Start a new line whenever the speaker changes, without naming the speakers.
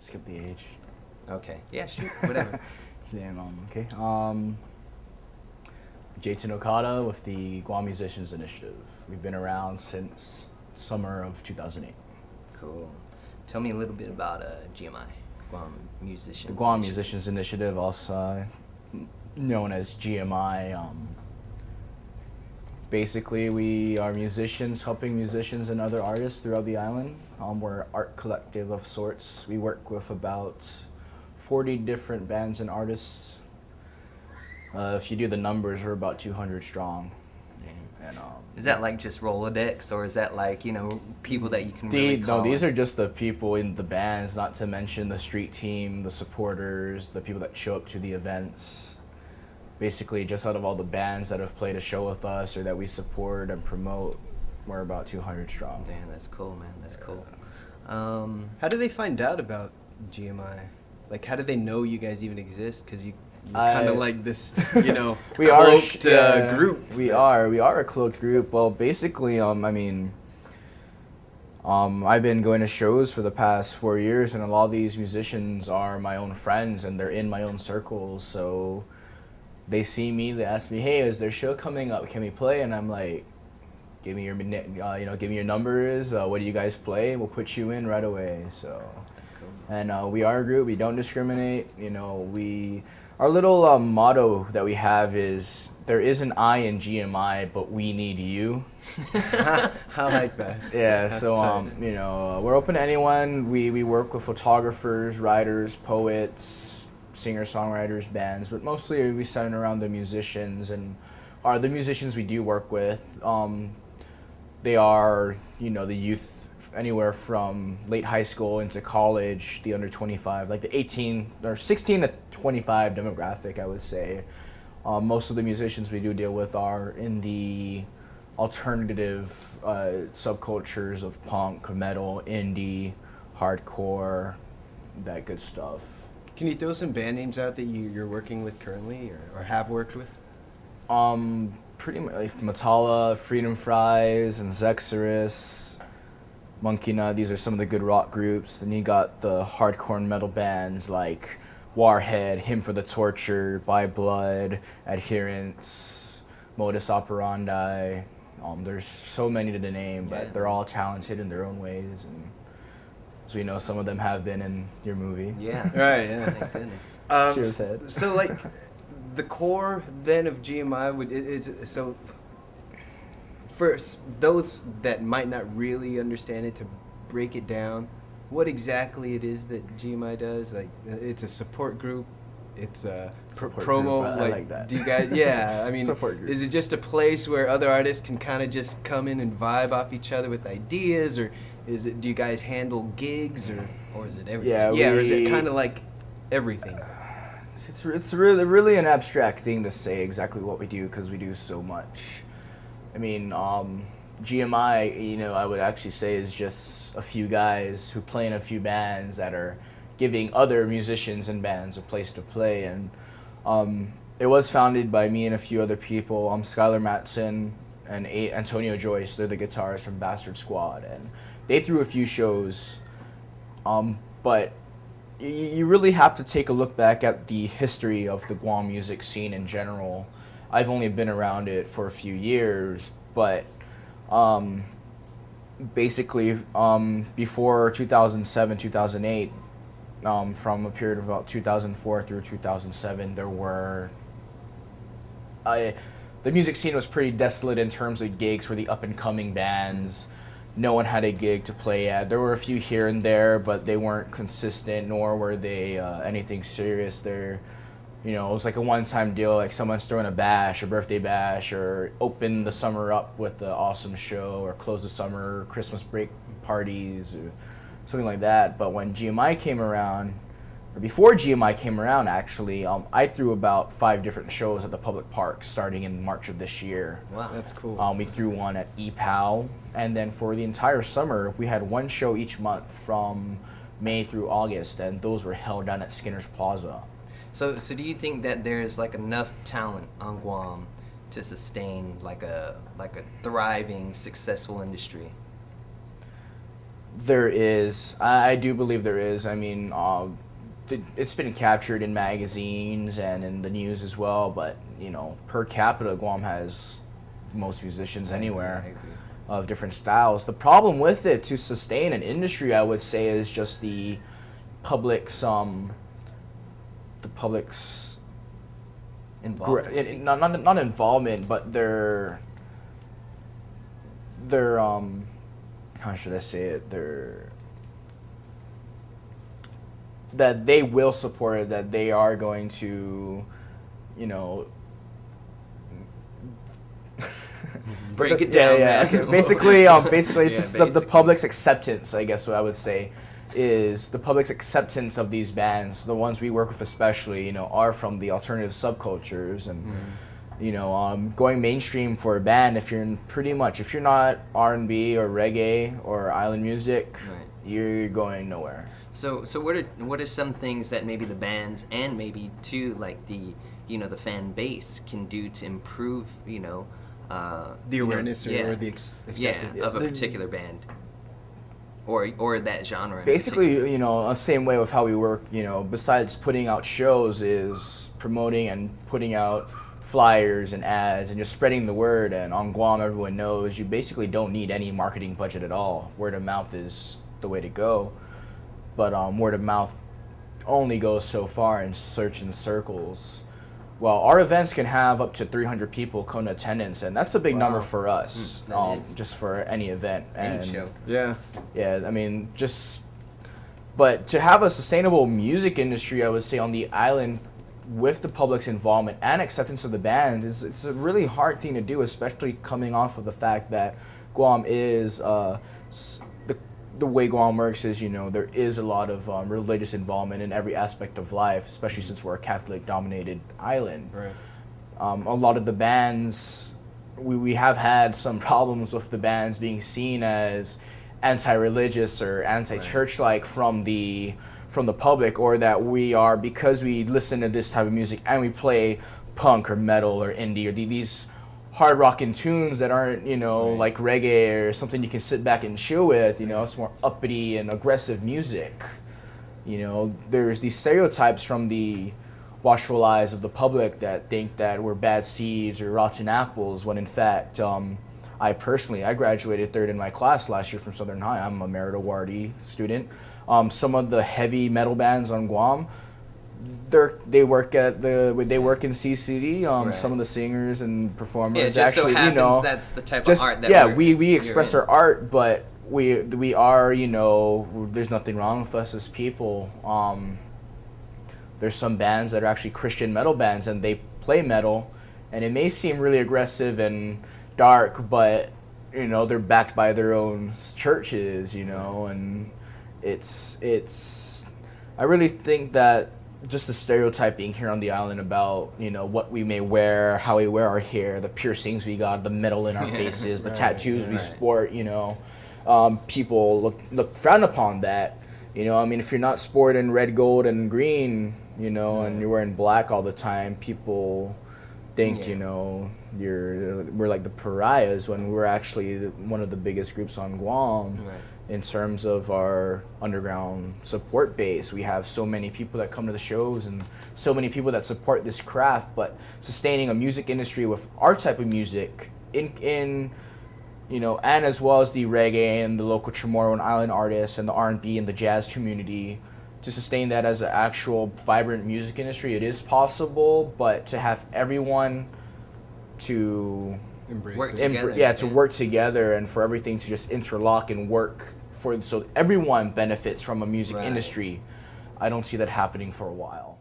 skip the age.
Okay. Yeah, shoot, whatever.
Damn, okay. Jayton Okada with the Guam Musicians Initiative. We've been around since summer of 2008.
Cool. Tell me a little bit about GMI, Guam Musicians.
The Guam
Initiative.
Musicians Initiative, also known as GMI. Basically, we are musicians helping musicians and other artists throughout the island. We're an art collective of sorts. We work with about 40 different bands and artists. If you do the numbers, we're about 200 strong. And,
is that like just Rolodex, or is that like, people that you can really call?
No, these are just the people in the bands, not to mention the street team, the supporters, the people that show up to the events. Basically, just out of all the bands that have played a show with us or that we support and promote, we're about 200 strong.
Damn, that's cool, man. That's cool.
How do they find out about GMI? Like, how do they know you guys even exist? Because you're kind of like this,
we
cloaked
are
group.
We are a cloaked group. Well, basically, I've been going to shows for the past 4 years, and a lot of these musicians are my own friends, and they're in my own circles. So they see me, they ask me, "Hey, is there a show coming up? Can we play?" And I'm like, "Give me your, give me your numbers. What do you guys play? We'll put you in right away." So,
That's cool.
and we are a group. We don't discriminate. Our little motto that we have is, there is an I in GMI, but we need you.
I like that.
Yeah,
That's
so
tight.
we're open to anyone. We work with photographers, writers, poets, singer-songwriters, bands, but mostly we center around the musicians, and the musicians we do work with. They are, the youth anywhere from late high school into college, the under 25, like the 18 or 16 to 25 demographic, I would say. Most of the musicians we do deal with are in the alternative subcultures of punk, metal, indie, hardcore, that good stuff.
Can you throw some band names out that you're working with currently or have worked with?
Pretty much like Matala, Freedom Fries, and Zexorus, Monkey Nut. These are some of the good rock groups. Then you got the hardcore metal bands like Warhead, Hymn for the Torture, By Blood, Adherence, Modus Operandi. There's so many to name, but they're all talented in their own ways, and as we know, some of them have been in your movie.
Yeah.
Right, yeah.
Thank goodness.
Cheers, Head.
So, like, the core then of GMI so for those that might not really understand it, to break it down, what exactly it is that GMI does? Like, it's a support group. It's a
Support
promo.
group, I like that.
Do you guys? Yeah, I mean,
Support
is
groups.
it just a place where other artists can kind of just come in and vibe off each other with ideas, or do you guys handle gigs,
Or is it everything?
Yeah,
or is it kind of like everything?
It's really an abstract thing to say exactly what we do, because we do so much. I mean, GMI, I would actually say is just a few guys who play in a few bands that are giving other musicians and bands a place to play. And it was founded by me and a few other people. Skylar Matson and Antonio Joyce. They're the guitarists from Bastard Squad, and they threw a few shows. But you really have to take a look back at the history of the Guam music scene in general. I've only been around it for a few years, but basically before 2007, 2008, from a period of about 2004 through 2007, the music scene was pretty desolate in terms of gigs for the up-and-coming bands. No one had a gig to play at. There were a few here and there, but they weren't consistent, nor were they anything serious. It was like a one-time deal, like someone's throwing a bash, a birthday bash, or open the summer up with an awesome show, or close the summer Christmas break parties, or something like that. But when GMI came around, or before GMI came around, actually, I threw about 5 different shows at the public parks starting in March of this year.
Wow.
That's cool.
We threw one at EPOW, and then for the entire summer, we had one show each month from May through August, and those were held down at Skinner's Plaza.
So do you think that there's like enough talent on Guam to sustain like a thriving, successful industry?
There is. I do believe there is. I mean, it's been captured in magazines and in the news as well. But per capita, Guam has most musicians anywhere
I agree.
of different styles. The problem with it to sustain an industry, I would say, is just the public's
Involved.
not involvement, but their how should I say it? That they will support it, that they are going to,
Break it down, man.
Basically, it's
Yeah,
just the
basically.
public's acceptance, I guess what I would say, is the public's acceptance of these bands, the ones we work with especially, are from the alternative subcultures. And, going mainstream for a band, if you're not R&B or reggae or island music,
Right.
you're going nowhere.
So what are some things that maybe the bands and maybe too like the the fan base can do to improve
The awareness
yeah,
or the acceptance.
of a
The-
particular band or that genre in
Basically,
particular?
the same way with how we work, besides putting out shows, is promoting and putting out flyers and ads and just spreading the word. And on Guam, everyone knows you basically don't need any marketing budget at all. Word of mouth is the way to go. But word of mouth only goes so far in certain circles. Well, our events can have up to 300 people come to attendance, and that's a big number
Wow.
for us,
that is.
just for any event.
Any
And
show.
Yeah.
yeah, I mean, but to have a sustainable music industry, I would say, on the island with the public's involvement and acceptance of the band, it's a really hard thing to do, especially coming off of the fact that Guam is, the way Guam works is, there is a lot of religious involvement in every aspect of life, especially since we're a Catholic-dominated island.
Right.
A lot of the bands, we have had some problems with the bands being seen as anti-religious or anti-church-like from the public, or that we are, because we listen to this type of music and we play punk or metal or indie or these hard rockin' tunes that aren't, like reggae or something you can sit back and chill with, it's more uppity and aggressive music. There's these stereotypes from the watchful eyes of the public that think that we're bad seeds or rotten apples, when in fact, I graduated third in my class last year from Southern High. I'm a merit awardee student. Some of the heavy metal bands on Guam, they work in CCD.
Right.
Some of the singers and
Yeah,
performers
it just
actually,
so happens that's the type of art that
we express
you're
our art, but we are, there's nothing wrong with us as people. There's some bands that are actually Christian metal bands, and they play metal, and it may seem really aggressive and dark, but they're backed by their own churches, and it's I really think that just the stereotyping here on the island about what we may wear, how we wear our hair, the piercings we got, the metal in our faces, the tattoos we sport, people look frown upon that. If you're not sporting red, gold, and green, and you're wearing black all the time, people think we're like the pariahs, when we're actually one of the biggest groups on Guam.
Right.
In terms of our underground support base. We have so many people that come to the shows and so many people that support this craft, but sustaining a music industry with our type of music and as well as the reggae and the local Chamorro and island artists and the R&B and the jazz community, to sustain that as an actual vibrant music industry, it is possible, but to have everyone to
Embrace
Work
it.
together.
to work together, and for everything to just interlock and work so everyone benefits from a music
Right.
industry, I don't see that happening for a while.